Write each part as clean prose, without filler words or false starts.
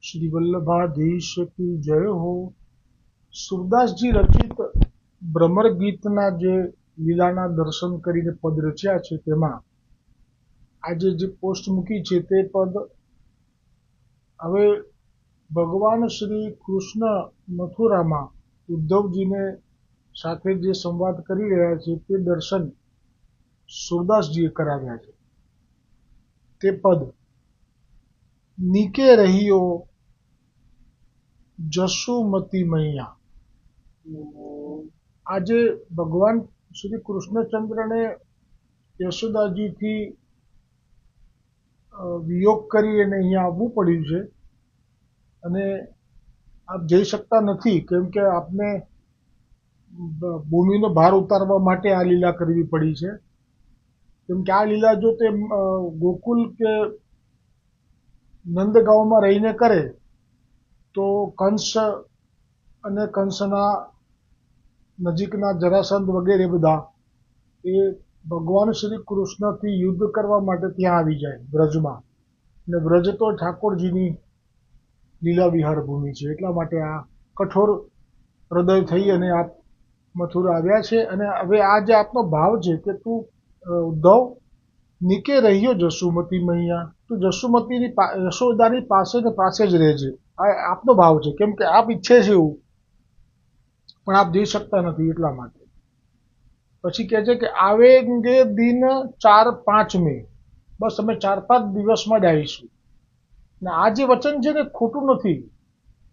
श्री वल्लभाधीश की जय हो। સુરદાસજી રચિત ભ્રમર ગીતના જે લીલાના દર્શન કરીને પદ રચ્યા છે તેમાં આજે જે પોસ્ટ મૂકી છે તે પદ હવે ભગવાન શ્રી કૃષ્ણ મથુરામાં ઉદ્ધવજીને સાથે જે સંવાદ કરી રહ્યા છે તે દર્શન સુરદાસજીએ કરાવ્યા છે। તે પદ નીકે રહીયો જસુમતી મૈયા। આજે ભગવાન શ્રી કૃષ્ણચંદ્રને યશોદાજીથી વિયોગ કરી અને અહીંયા આવવું પડ્યું છે અને આપ જઈ શકતા નથી કેમ કે આપને ભૂમિનો ભાર ઉતારવા માટે આ લીલા કરવી પડી છે। કેમ કે આ લીલા જો તે ગોકુલ કે નંદગાંવમાં રહીને કરે તો કંસ અને કંસના નજીકના જરાસંધ વગેરે બધા એ ભગવાન શ્રી કૃષ્ણથી યુદ્ધ કરવા માટે ત્યાં આવી જાય વ્રજમાં, અને વ્રજ તો ઠાકોરજીની લીલા વિહાર ભૂમિ છે, એટલા માટે આ કઠોર હૃદય થઈ અને આપ મથુરા આવ્યા છે। અને હવે આ જે આપનો ભાવ છે કે તું ઉદ્ધવ નીકે રહ્યો જસુમતી મૈયા, તું જસુમતીની યશોદાની પાસે ને પાસે જ રહેજે, આ આપનો ભાવ છે। કેમ કે આપ ઈચ્છે છે એવું પણ આપ જઈ શકતા નથી એટલા માટે। પછી કહે છે કે આવેંગે દિન 4-5 મે, બસ અમે 4-5 દિવસમાં જ આવીશું। ને આ જે વચન છે ને ખોટું નથી,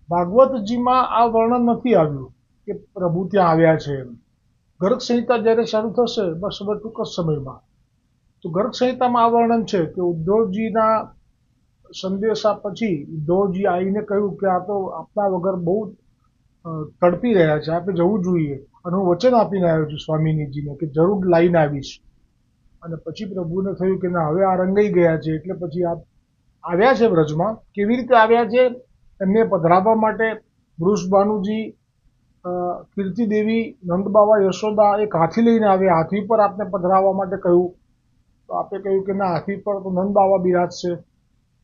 ભાગવતજીમાં આ વર્ણન નથી આવ્યું કે પ્રભુ ત્યાં આવ્યા છે એમ। ગર્ગ સંહિતા જ્યારે શરૂ થશે બસ હવે ટૂંક જ સમયમાં તો ગર્ગ સંહિતામાં આ વર્ણન છે કે ઉદ્ધવજીના સંદેશા પછી ઉદ્ધવજી આવીને કહ્યું કે આ તો આપના વગર બહુ તડપી રહ્યા છે, આપણે જવું જોઈએ, અને હું વચન આપીને આવ્યો છું સ્વામિનીજીને કે જરૂર લાવીને આવીશ। અને પછી પ્રભુને થયું કે ના હવે આ રંગાઈ ગયા છે એટલે પછી આપ આવ્યા છે વ્રજમાં। કેવી રીતે આવ્યા છે એમને પધરાવવા માટે વૃષભાનુજી, કીર્તિદેવી, નંદબાવા, યશોદા એક હાથી લઈને આવ્યા, હાથી પર આપને પધરાવવા માટે કહ્યું તો આપે કહ્યું કે ના હાથી પર તો નંદબાવા બિરાજશે,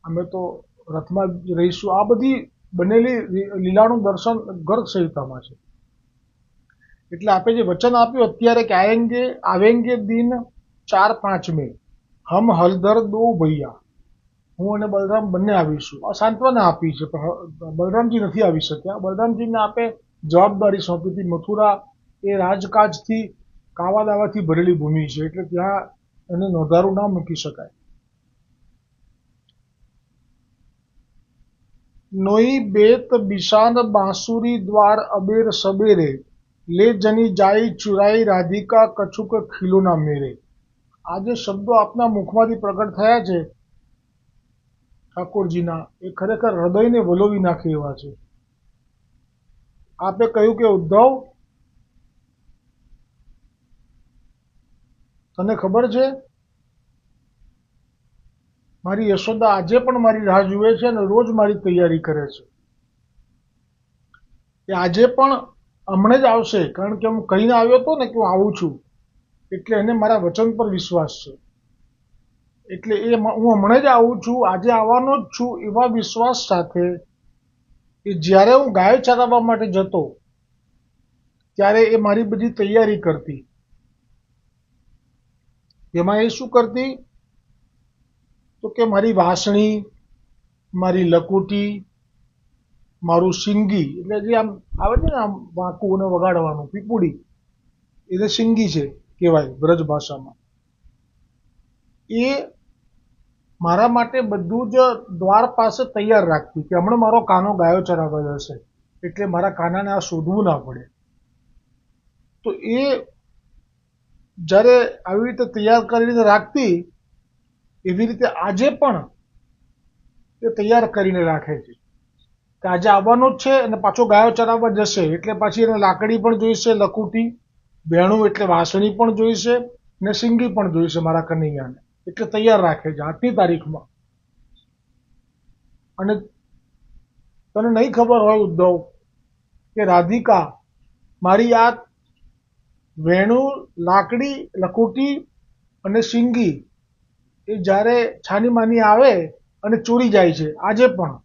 અમે તો રથમાં જ રહીશું। આ બધી બનેલી લીલાનું દર્શન ગર્ગ સંહિતામાં છે। એટલે આપે જે વચન આપ્યું અત્યારે કે આવેંગે દિન 4-5 મે હમ હલધર દો ભૈયા, હું અને બલરામ બંને આવીશું। આ સાંત્વના આપી છે, બલરામજી નથી આવી શક્યા। બલરામજીને આપે જવાબદારી સોંપી હતી। મથુરા એ રાજકાજથી કાવા દાવાથી ભરેલી ભૂમિ છે એટલે ત્યાં એને નોંધારું ના મૂકી શકાય। નોઈ બેત બિશાન બાંસુરી દ્વાર અબેર સબેરે, લે જની જાય ચુરાઈ રાધિકા કછુક ખીલોના મેરે। આ જે શબ્દો આપના મુખમાંથી પ્રગટ થયા છે ઠાકોરજીના, એ ખરેખર હૃદયને વલોવી નાખે એવા છે। આપે કહ્યું કે ઉદ્ધવ તને ખબર છે મારી યશોદા આજે પણ મારી રાહ જુએ છે અને રોજ મારી તૈયારી કરે છે, એ આજે પણ હમણે જ આવશે, કારણ કે હું કહીને આવ્યો હતો ને કે હું આવું છું, એટલે એને મારા વચન પર વિશ્વાસ છે, એટલે એ હું હમણે જ આવું છું, આજે આવવાનો જ છું એવા વિશ્વાસ સાથે એ જ્યારે હું ગાય ચરાવવા માટે જતો ત્યારે એ મારી બધી તૈયારી કરતી। એમાં એ શું કરતી તો કે મારી વાંસળી, મારી લકુટી, મારું સિંગી, એટલે જે આમ આવે છે ને આમ વાંકું અને વગાડવાનું, પીપુડી, એને સિંગી છે કહેવાય બ્રજ ભાષામાં। એ મારા માટે બધું જ દ્વાર પાસે તૈયાર રાખતી કે હમણાં મારો કાનો ગાયો ચરાવવા જશે એટલે મારા કાનાને આ શોધવું ના પડે। તો એ જ્યારે આવી રીતે તૈયાર કરીને રાખતી એવી રીતે આજે પણ એ તૈયાર કરીને રાખે છે કે આજે આવવાનો જ છે અને પાછો ગાયો ચરાવવા જશે એટલે પાછી એને લાકડી પણ જોઈશે, લકુટી, બેણું એટલે વાંસળી પણ જોઈશે ને સિંગી પણ જોઈશે મારા કનૈયાને, એટલે તૈયાર રાખે છે આજની તારીખમાં। અને તને નહીં ખબર હોય ઉદ્ધવ કે રાધિકા મારી આ વેણું, લાકડી, લકુટી અને સિંગી એ જ્યારે છાની માની આવે અને ચોરી જાય છે આજે પણ,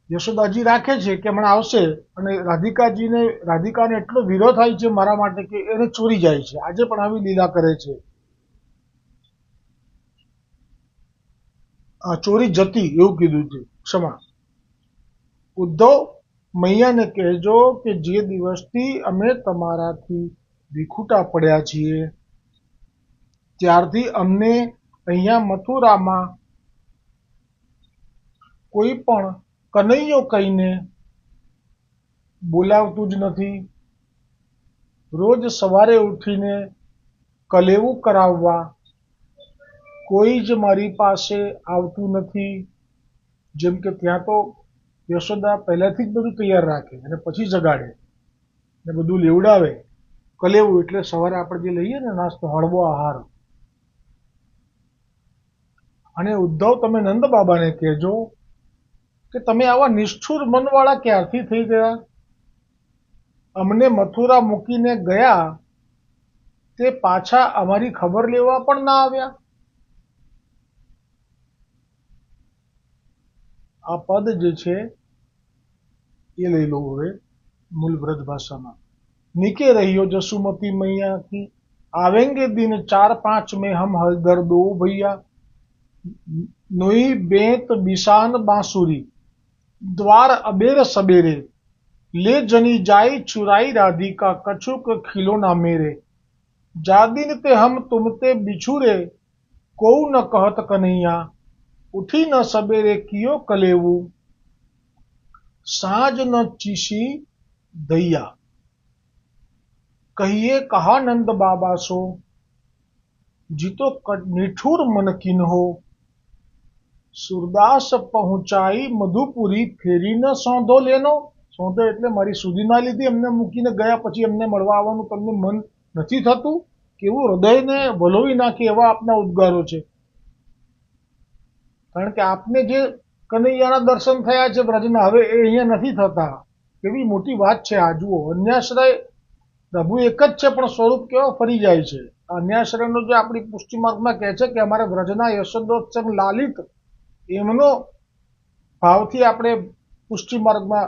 યશોદાજી રાખે છે કે હમણાં આવશે, અને રાધિકાને એટલો વિરોધ થાય છે મારા માટે કે એને ચોરી જાય છે. આજે પણ આવી લીલા કરે છે. ચોરી જતી એવું કીધું છે, ક્ષમા. ઉદ્ધવ મૈયાને કહેજો કે જે દિવસથી અમે તમારાથી વિખૂટા પડ્યા છીએ ત્યારથી અમને અહીંયા મથુરામાં કોઈ પણ કનૈયો કહીને બોલાવતું જ નથી. રોજ સવારે ઉઠીને કલેવું કરાવવા કોઈ જ મારી પાસે આવતું નથી. જેમ કે ત્યાં તો યશોદા પહેલાથી જ બધું તૈયાર રાખે અને પછી જગાડે ને બધું લેવડાવે. કલેવું એટલે સવારે આપણે જે લઈએ ને નાસ્તો, હળવો આહાર. અને ઉદ્ધવ તમે નંદ બાબાને કહેજો કે તમે આવા નિષ્ઠુર મનવાળા ક્યારથી થઈ ગયા? અમને મથુરા મૂકીને ગયા તે પાછા અમારી ખબર લેવા પણ ના આવ્યા. આ પદ જે છે એ લઈ લો હવે મૂળ વ્રજ ભાષામાં. નીકે રહ્યો જસુમતી मैया की आवेंगे दिन 4-5 में हम हलदर दो भैया नोई बेत बिशान बांसुरी द्वार अबेर सबेरे ले जनी जाई चुराई राधिका कछुक खिलौना मेरे जादिन ते हम तुमते बिछुरे को न कहत कन्हैया उठी न सबेरे कियो कलेवू साँझ न चीसी दैया कहिए कहा नंद बाबा सो जीतो निठुर मन किन हो સુરદાસ પહોંચાઈ મધુપુરી ફેરી ન સોંધો લેનો. સોંધો એટલે મારી સુધી ના લીધી, અમને મૂકીને ગયા પછી અમને મળવા આવવાનું તમને મન નથી થતું? કેવું હૃદયને વલોવી નાખે એવા આપના ઉદ્ગારો છે. કારણ કે આપને જે કનૈયાના દર્શન થયા છે બ્રજના, હવે એ અહીંયા નથી થતા. કેવી મોટી વાત છે આ જુઓ. અન્યાશ્રય પ્રભુ એક જ છે પણ સ્વરૂપ કેવો ફરી જાય છે. અન્યાશ્રયનો જે આપણી પુષ્ટિ માર્ગમાં કહે છે કે અમારે વ્રજના યશોદોત્સવ લાલિત એમનો ભાવથી આપણે પુષ્ટિ માર્ગમાં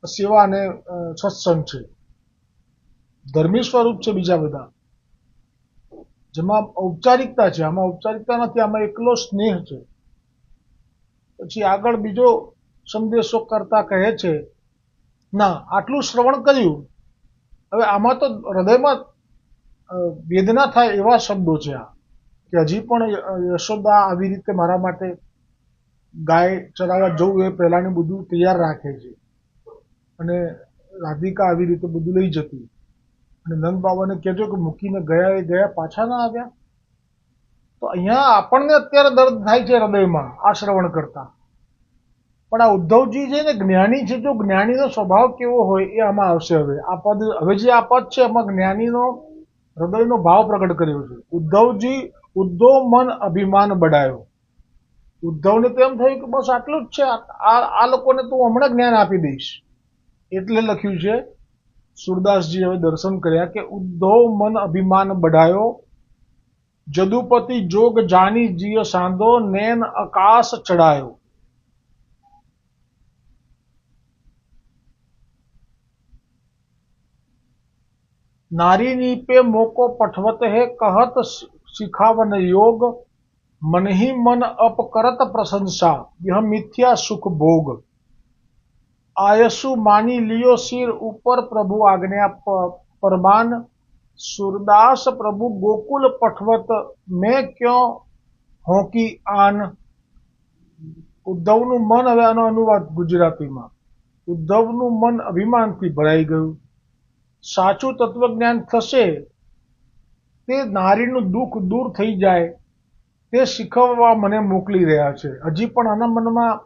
સેવા અને સત્સંગ છે. ધર્મી સ્વરૂપ છે બીજા બધા, જેમાં ઔપચારિકતા છે. આમાં ઔપચારિકતા નથી, આમાં એકલો સ્નેહ છે. પછી આગળ બીજો સંદેશો કરતા કહે છે, ના આટલું શ્રવણ કર્યું, હવે આમાં તો હૃદયમાં વેદના થાય એવા શબ્દો છે આ, કે હજી પણ યશોદા આવી રીતે મારા માટે ગાય ચરાવવા જવું એ પહેલાંનું બધું તૈયાર રાખે છે, અને રાધિકા આવી રીતે બધું લઈ જતી. અને નંદ બાબાને કહેજો કે મૂકીને ગયા એ ગયા, પાછા ના આવ્યા. તો અહીંયા આપણને અત્યારે દર્દ થાય છે હૃદયમાં આ શ્રવણ કરતા. પણ આ ઉદ્ધવજી છે ને જ્ઞાની છે, જો જ્ઞાનીનો સ્વભાવ કેવો હોય એ આમાં આવશે. હવે જે આ પદ છે એમાં જ્ઞાનીનો હૃદયનો ભાવ પ્રગટ કર્યો છે. ઉદ્ધવ મન અભિમાન બઢાયો. ઉદ્ધવને તો એમ થયું કે બસ આટલું જ છે, આ લોકોને તો હું હમણાં જ્ઞાન આપી દઈશ. એટલે લખ્યું છે, સુરદાસજી હવે દર્શન કર્યા કે ઉદ્ધવ મન અભિમાન બઢાયો જદુપતિ જોગ જાની જીય સાંધો નૈન આકાશ ચડાયો. नारी पे मोको पठवत है कहत सिखावन योग मन ही मन अप करत प्रशंसा यह मिथ्या सुख भोग आयसु मानी लियो सिर ऊपर प्रभु आज्ञा परमान सूरदास प्रभु गोकुल पठवत मैं क्यों होकी आन. ઉદ્ધવનું મન, હવે આનો અનુવાદ ગુજરાતીમાં, ઉદ્ધવનું મન અભિમાનથી ભરાઈ ગયું. સાચું તત્વજ્ઞાન થશે તે નારીનું દુઃખ દૂર થઈ જાય તે શીખવવા મને મોકલી રહ્યા છે. હજી પણ આના મનમાં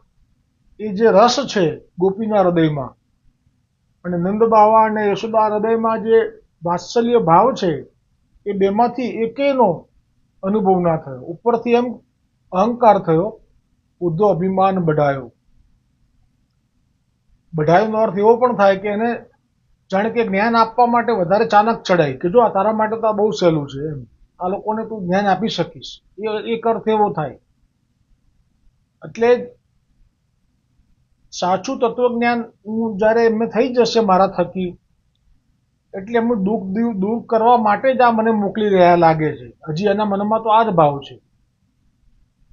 એ જે રસ છે ગોપીના હૃદયમાં, અને નંદ બાવા અને યશોદા હૃદયમાં જે વાત્સલ્ય ભાવ છે એ બેમાંથી એકેયનો અનુભવ ના થયો. ઉપરથી એમ અહંકાર થયો, ઉદ્ધવ અભિમાન બઢાયો. બઢાયોનો અર્થ એવો પણ થાય કે એને જાણે કે જ્ઞાન આપવા માટે વધારે ચાનક ચડાય કે જો આ તારા માટે તો આ બહુ સહેલું છે, એમ આ લોકોને તું જ્ઞાન આપી શકીશ, એક અર્થ એવો થાય. એટલે સાચું તત્વજ્ઞાન હું જ્યારે એમને થઈ જશે મારા થકી, એટલે એમનું દુઃખ દૂર કરવા માટે જ આ મને મોકલી રહ્યા લાગે છે. હજી એના મનમાં તો આ જ ભાવ છે.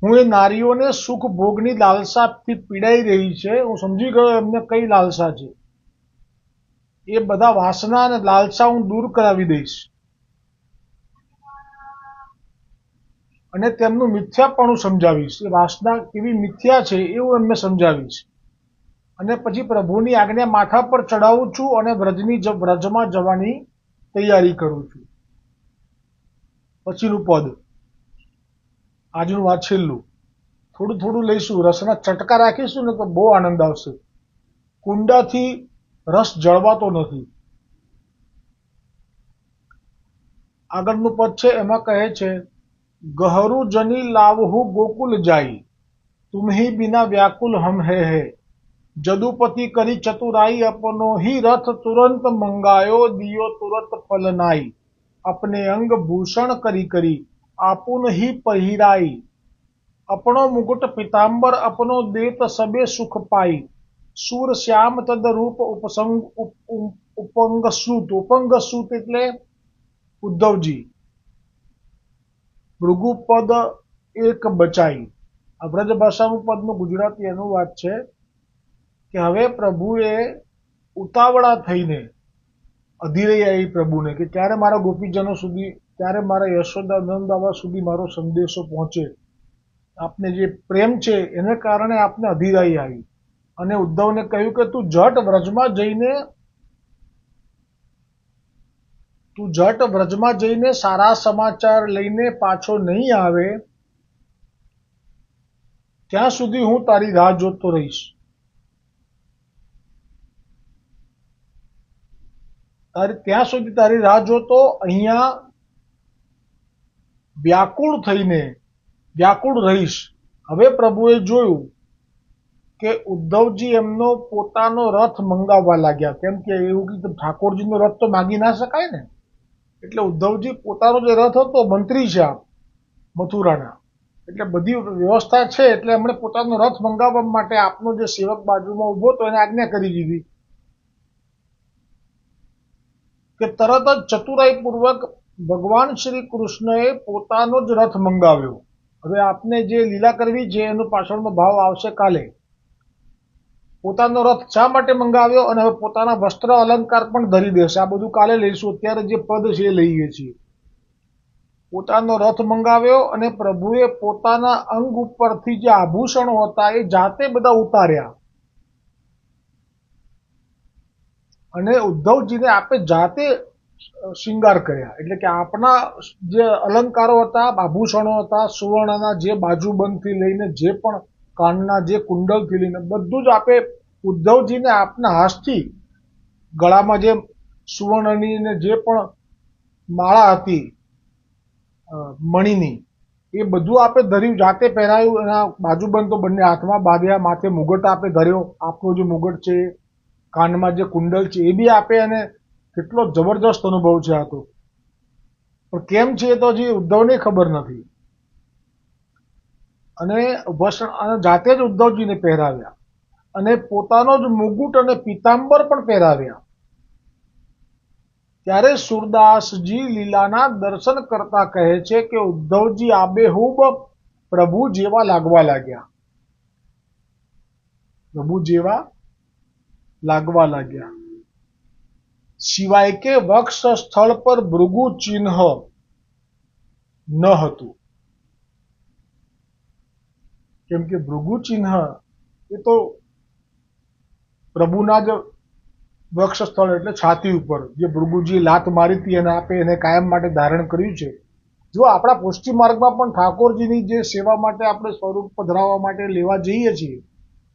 હું એ નારીઓને સુખ ભોગની લાલસાથી પીડાઈ રહી છે, હું સમજી ગયો એમને કઈ લાલસા છે. એ બધા વાસના અને લાલસા હું દૂર કરાવી દઈશ અને તેમનું મિથ્યાપણું સમજાવીશ. એ વાસના કેવી મિથ્યા છે એ હું એમને સમજાવીશ. અને પછી પ્રભુની આજ્ઞા માથા પર ચડાવું છું અને વ્રજમાં જવાની તૈયારી કરું છું. પછીનું પદ, આજનું વાત છેલ્લું. થોડું થોડું લઈશું, રસના ચટકા રાખીશું ને તો બહુ આનંદ આવશે. કુંડાથી રસ જળવાતો નથી. આગળનું પદ છે, એમાં કહે છે, ગહરુ જની લાવહુ ગોકુલ જાઈ, તુમ્હી બિના વ્યાકુલ હમ હે. જદુપતિ કરી ચતુરાઈ, અપનો ही रथ तुरंत मंगायो, दियो तुरंत फलनाई, अपने अंग भूषण करी करी आपुन ही पहिराई, अपनो मुकुट पीतांबर अपनो देत सबे सुख पाई, सूर श्याम तद रूप उपंग सूत. ઉપંગ સૂત એટલે ઉદ્ધવજી. ભૃગુ પદ એક બચાઈ. આ બ્રજ ભાષાનું પદનું ગુજરાતી અનુવાદ છે કે હવે પ્રભુએ ઉતાવળા થઈને અધીરાઈ આવી પ્રભુને કે ત્યારે મારા ગોપીજનો સુધી, ત્યારે મારા યશોદા નંદાવા સુધી મારો સંદેશો પહોંચે. આપને જે પ્રેમ છે એને કારણે આપને અધીરાઈ આવી. અને ઉદ્ધવને કહ્યું કે તું જટ વ્રજમાં જઈને સારા સમાચાર લઈને પાછો નહીં આવે ત્યાં સુધી હું તારી રાહ જોતો રહીશ. ત્યાં સુધી તારી રાહ જોતો અહીંયા વ્યાકુળ રહીશ. હવે પ્રભુએ જોયું કે ઉદ્ધવજી એમનો પોતાનો રથ મંગાવવા લાગ્યા. કેમ કે એવું કીધું, ઠાકોરજીનો રથ તો માગી ના શકાય ને. એટલે ઉદ્ધવજી પોતાનો જે રથ હતો, મંત્રી છે આપ મથુરાના, એટલે બધી વ્યવસ્થા છે, એટલે એમણે પોતાનો રથ મંગાવવા માટે આપનો જે સેવક બાજુમાં ઉભો હતો એને આજ્ઞા કરી દીધી કે તરત જ ચતુરાઈપૂર્વક ભગવાન શ્રી કૃષ્ણએ પોતાનો જ રથ મંગાવ્યો. હવે આપને જે લીલા કરવી છે એનો પાછળનો ભાવ આવશે કાલે. પોતાનો રથ શા માટે મંગાવ્યો અને હવે પોતાના વસ્ત્ર અલંકાર પણ ધરી દેશે. આ બધું કાલે લઈશું. અત્યારે જે પદ છે એ લઈએ છીએ. પોતાનો રથ મંગાવ્યો અને પ્રભુએ પોતાના અંગ ઉપરથી જે આભૂષણો હતા એ જાતે બધા ઉતાર્યા અને ઉદ્ધવજીને આપે જાતે શિંગાર કર્યા. એટલે કે આપના જે અલંકારો હતા, આભૂષણો હતા, સુવર્ણના જે બાજુબંધથી લઈને જે પણ કાનના જે કુંડલથી લઈને બધું જ આપે ઉદ્ધવજીને આપના હાથથી ગળામાં જે સુવર્ણની ને જે પણ માળા હતી મણીની, એ બધું આપે ધર્યું, જાતે પહેરાયું. એના બાજુબંધ તો બંને હાથમાં બાંધ્યા, માથે મુગટ આપે ધર્યો, આપનો જે મુગટ છે, કાનમાં જે કુંડલ છે એ બી આપે. અને કેટલો જબરજસ્ત અનુભવ છે આ તો. પણ કેમ છે એ તો હજી ઉદ્ધવને ખબર નથી. અને જાતે જ ઉદ્ધવજીને પહેરાવ્યા અને પોતાનો જ મુગુટ અને પીતાંબર પણ પહેરાવ્યા. ત્યારે સુરદાસજી લીલાના દર્શન કરતા કહે છે કે ઉદ્ધવજી આબેહૂબ પ્રભુ જેવા લાગવા લાગ્યા. સિવાય કે વક્ષ સ્થળ પર ભૃગુ ચિહ્ન ન હતું. કેમ કે ભૃગુ ચિહ્ન એ તો પ્રભુના જ વક્ષ સ્થળ એટલે છાતી ઉપર જે ભૃગુજી લાત મારી હતી અને આપે એને કાયમ માટે ધારણ કર્યું છે. જો આપણા પુષ્ટિ માર્ગમાં પણ ઠાકોરજીની જે સેવા માટે આપણે સ્વરૂપ પધરાવવા માટે લેવા જઈએ છીએ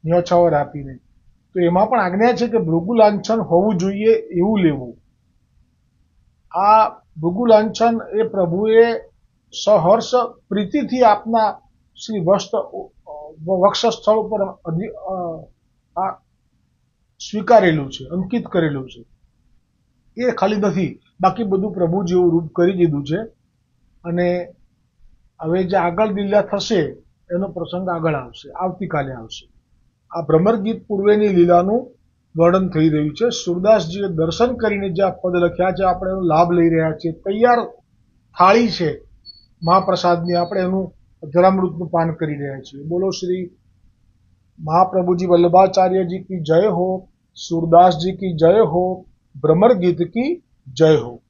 ન્યોછાવર આપીને, તો એમાં પણ આજ્ઞા છે કે ભૃગુ લાંછન હોવું જોઈએ એવું લેવું. આ ભૃગુ લાંછન એ પ્રભુએ સહર્ષ પ્રીતિથી આપના શ્રી વક્ષ સ્થળ ઉપર સ્વીકારેલું છે, અંકિત કરેલું છે. એ ખાલી નથી, બાકી બધું પ્રભુ જેવું રૂપ કરી દીધું છે. અને હવે જે આગળ લીલા થશે એનો પ્રસંગ આગળ આવશે, આવતીકાલે આવશે. આ ભ્રમર ગીત પૂર્વેની લીલાનું વર્ણન થઈ રહ્યું છે. સુરદાસજીએ દર્શન કરીને જે આ પદ લખ્યા છે, આપણે એનો લાભ લઈ રહ્યા છીએ. તૈયાર થાળી છે મહાપ્રસાદની, આપણે એનું જળામૃતનું પાન કરી રહ્યા છીએ. બોલો શ્રી महाप्रभु जी वल्लभाचार्य जी की जय हो, सूरदास जी की जय हो, भ्रमर गीत की जय हो।